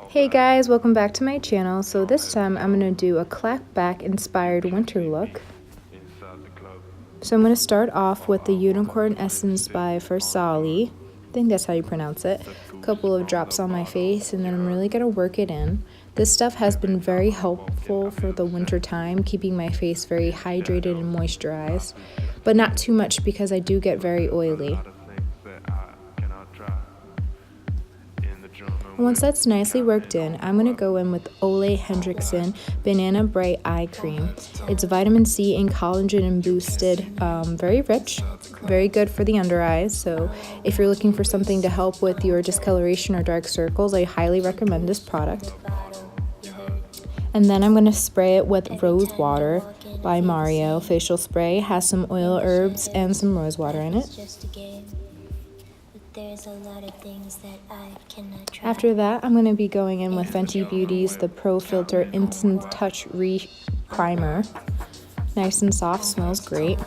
Hey guys, welcome back to my channel. So this time I'm going to do a clapback inspired winter look. So I'm going to start off with the Unicorn Essence by Versali. I think that's how you pronounce it. A couple of drops on my face, and then I'm really going to work it in. This stuff has been very helpful for the winter time, keeping my face very hydrated and moisturized, but not too much because I do get very oily. Once that's nicely worked in, I'm going to go in with Ole Hendrickson Banana Bright Eye Cream. It's vitamin C and collagen and boosted, very rich, very good for the under eyes. So if you're looking for something to help with your discoloration or dark circles, I highly recommend this product. And then I'm going to spray it with Rose Water by Mario Facial Spray. It has some oil herbs and some rose water in it. There's a lot of things that I cannot try. After that, I'm going to be going in with Fenty Beauty's The Pro Filter Instant Touch Primer. Nice and soft, smells great.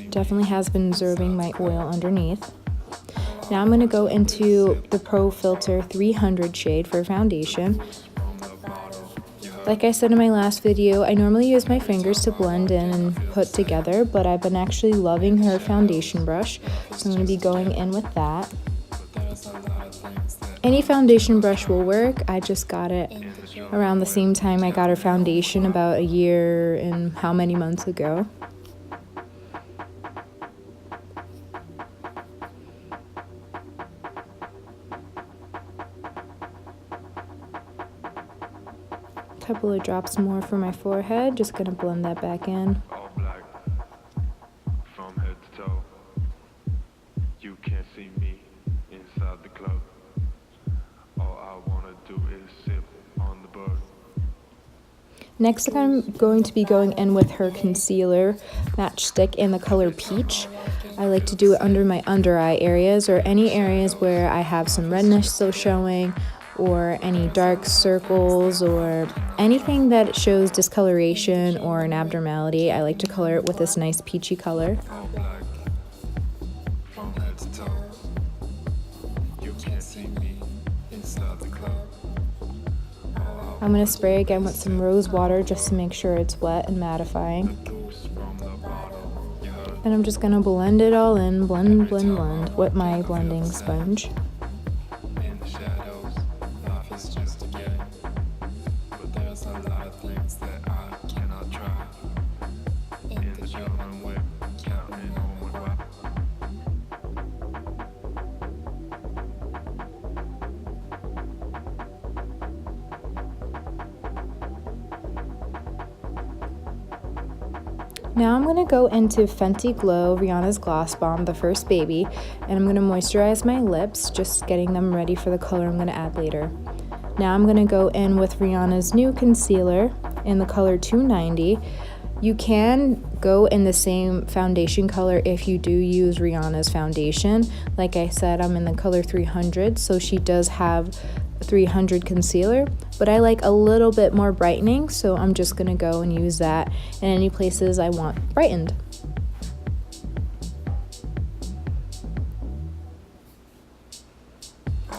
Definitely has been absorbing my oil underneath. Now I'm going to go into the Pro Filter 300 shade for foundation. Like I said in my last video, I normally use my fingers to blend in and put together, but I've been actually loving her foundation brush, so I'm going to be going in with that. Any foundation brush will work. I just got it around the same time I got her foundation, about a year and how many months ago. Couple of drops more for my forehead, just gonna blend that back in. All black from head to toe. You can't see me inside the club. All I wanna do is sip on the bug. Next, I'm going to be going in with her concealer matchstick in the color Peach. I like to do it under my under eye areas, or any areas where I have some redness still showing, or any dark circles, or anything that shows discoloration or an abnormality. I like to color it with this nice peachy color. I'm going to spray again with some rose water just to make sure it's wet and mattifying. And I'm just going to blend it all in, blend with my blending sponge. Now I'm going to go into Fenty Glow Rihanna's Gloss Bomb, the first baby, and I'm going to moisturize my lips, just getting them ready for the color I'm going to add later. Now I'm going to go in with Rihanna's new concealer in the color 290. You can go in the same foundation color if you do use Rihanna's foundation. Like I said, I'm in the color 300, so she does have 300 concealer, but I like a little bit more brightening, so I'm just gonna go and use that in any places I want brightened.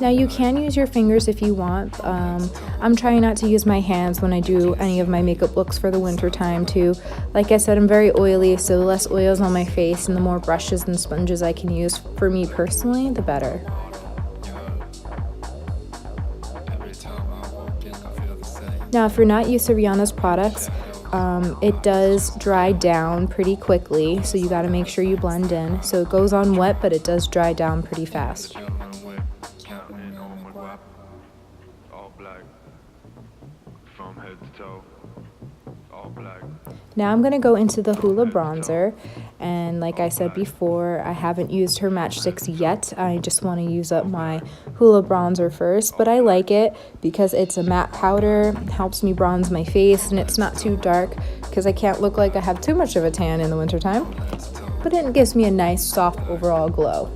Now you can use your fingers if you want. I'm trying not to use my hands when I do any of my makeup looks for the winter time too. Like I said, I'm very oily, so the less oils on my face and the more brushes and sponges I can use for me personally, the better. Now, if you're not used to Rihanna's products, it does dry down pretty quickly, so you got to make sure you blend in. So it goes on wet, but it does dry down pretty fast. Now I'm going to go into the Hoola bronzer, and like I said before, I haven't used her matchsticks yet. I just want to use up my Hoola bronzer first, but I like it because it's a matte powder, helps me bronze my face, and it's not too dark because I can't look like I have too much of a tan in the wintertime, but it gives me a nice soft overall glow.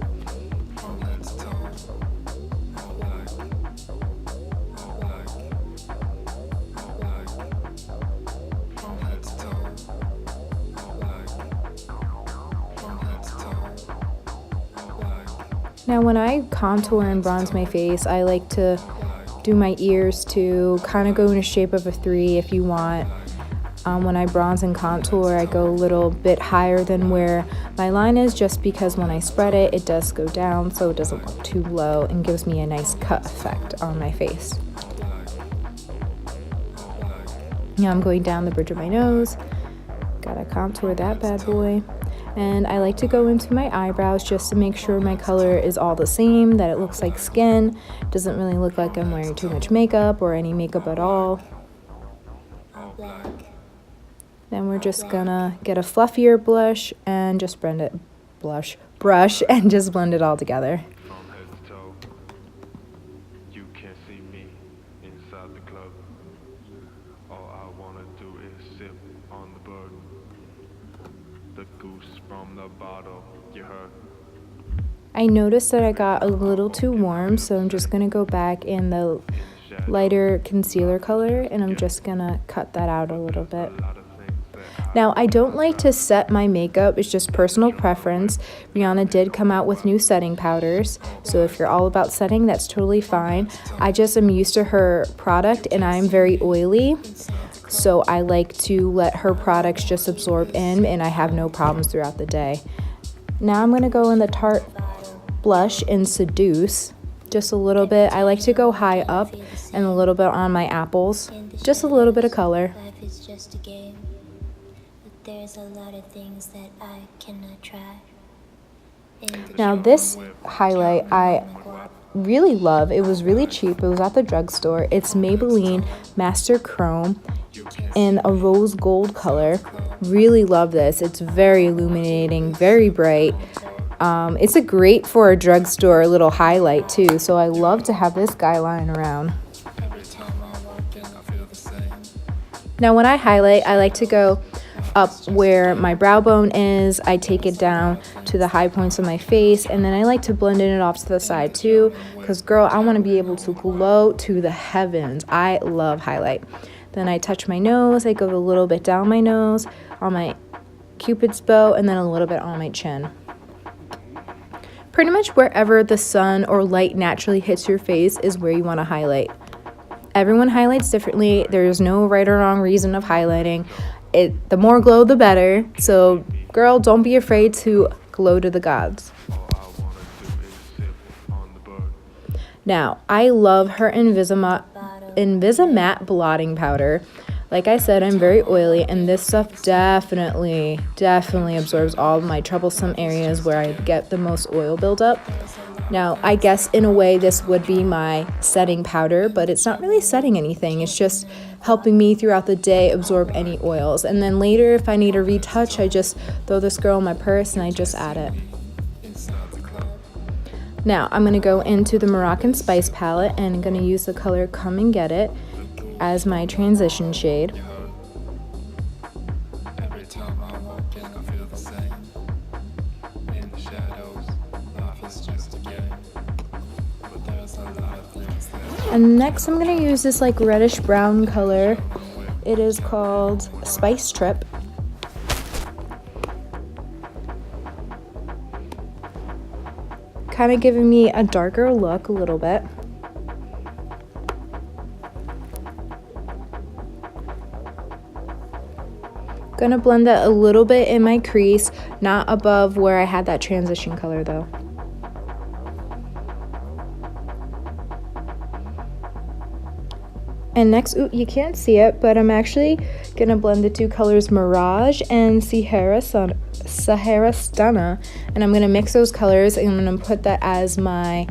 Now when I contour and bronze my face, I like to do my ears to kind of go in a shape of a 3 if you want. When I bronze and contour, I go a little bit higher than where my line is, just because when I spread it, it does go down so it doesn't look too low and gives me a nice cut effect on my face. Now I'm going down the bridge of my nose. Gotta contour that bad boy. And I like to go into my eyebrows just to make sure my color is all the same, that it looks like skin. Doesn't really look like I'm wearing too much makeup or any makeup at all. Then we're just gonna get a fluffier blush and just brush and just blend it all together. From head to toe, you can't see me inside the club. All I wanna do is sip on the bug. The goose from the bottle, you heard. I noticed that I got a little too warm, so I'm just gonna go back in the lighter concealer color and I'm just gonna cut that out a little bit. Now, I don't like to set my makeup, it's just personal preference. Rihanna did come out with new setting powders, so if you're all about setting, that's totally fine. I just am used to her product and I'm very oily, so I like to let her products just absorb in and I have no problems throughout the day. Now I'm going to go in the Tarte blush in Seduce, just a little bit. I like to go high up and a little bit on my apples, just a little bit of color. Life is just a game. There's a lot of things that I cannot try. Now this highlight I really love. It was really cheap. It was at the drugstore. It's Maybelline Master Chrome in a rose gold color. Really love this. It's very illuminating, very bright. It's a great for a drugstore little highlight too. So I love to have this guy lying around. Now when I highlight, I like to go up where my brow bone is. I take it down to the high points of my face, and then I like to blend it off to the side too, because girl, I want to be able to glow to the heavens. I love highlight. Then I touch my nose. I go a little bit down my nose, on my cupid's bow, and then a little bit on my chin. Pretty much wherever the sun or light naturally hits your face is where you want to highlight. Everyone highlights differently. There's no right or wrong reason of highlighting. The more glow, the better. So, girl, don't be afraid to glow to the gods. Now, I love her Invisimatte blotting powder. Like I said, I'm very oily, and this stuff definitely absorbs all of my troublesome areas where I get the most oil buildup. Now, I guess in a way this would be my setting powder, but it's not really setting anything. It's just helping me throughout the day absorb any oils. And then later, if I need a retouch, I just throw this girl in my purse and I just add it. Now, I'm going to go into the Moroccan Spice palette and I'm going to use the color Come and Get It as my transition shade. And next I'm going to use this like reddish brown color. It is called Spice Trip. Kind of giving me a darker look a little bit. Gonna blend that a little bit in my crease, not above where I had that transition color though. And next, you can't see it, but I'm actually gonna blend the two colors Mirage and Sahara Stunna, and I'm gonna mix those colors and I'm gonna put that as my,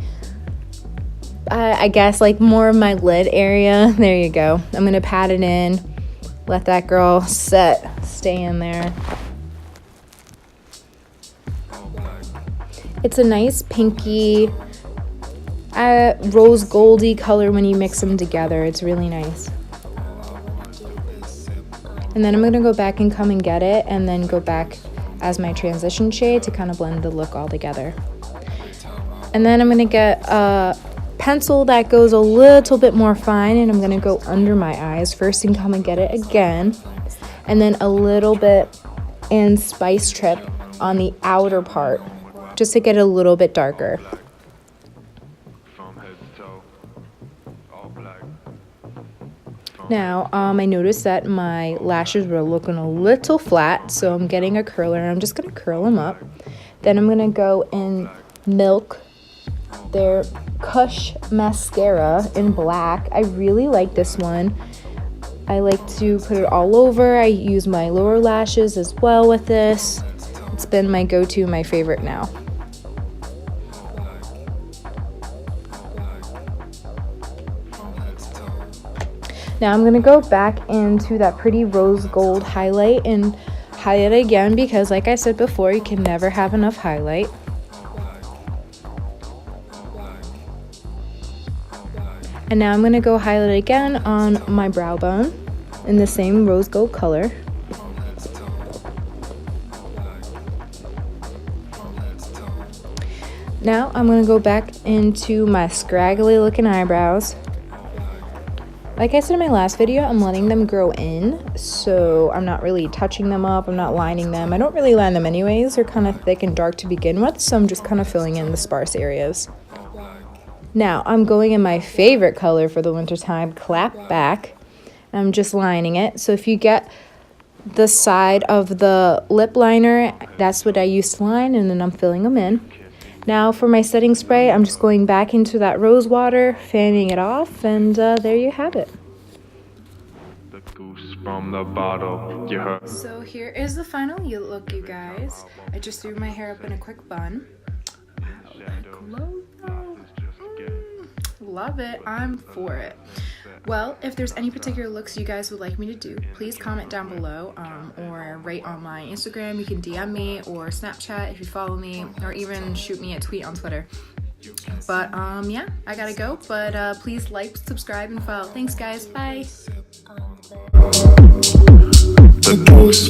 I guess like more of my lid area. There you go. I'm gonna pat it in, let that girl stay in there. It's a nice pinky, rose goldy color when you mix them together. It's really nice. And then I'm going to go back and Come and Get It and then go back as my transition shade to kind of blend the look all together. And then I'm going to get a pencil that goes a little bit more fine and I'm going to go under my eyes first and Come and Get It again. And then a little bit in Spice Trip on the outer part just to get a little bit darker. all black. Now, I noticed that my lashes were looking a little flat, so I'm getting a curler and I'm just gonna curl them up. Then I'm gonna go and milk their Kush mascara in black. I really like this one. I like to put it all over. I use my lower lashes as well with this. It's been my go-to, my favorite now. Now I'm gonna go back into that pretty rose gold highlight and highlight it again because like I said before, you can never have enough highlight. And now I'm gonna go highlight again on my brow bone in the same rose gold color. Now I'm gonna go back into my scraggly looking eyebrows. Like I said in my last video, I'm letting them grow in, so I'm not really touching them up, I'm not lining them. I don't really line them anyways, they're kind of thick and dark to begin with, so I'm just kind of filling in the sparse areas. Now, I'm going in my favorite color for the wintertime, Clap Back. I'm just lining it, so if you get the side of the lip liner, that's what I used to line, and then I'm filling them in. Now for my setting spray, I'm just going back into that rose water, fanning it off, and there you have it. The goose from the bottle, you heard. So here is the final look, you guys. I just threw my hair up in a quick bun. Love it. I'm for it. Well, if there's any particular looks you guys would like me to do, please comment down below or write on my Instagram. You can DM me or Snapchat if you follow me, or even shoot me a tweet on Twitter. But yeah, I gotta go, but please like, subscribe, and follow. Thanks guys, bye. The goose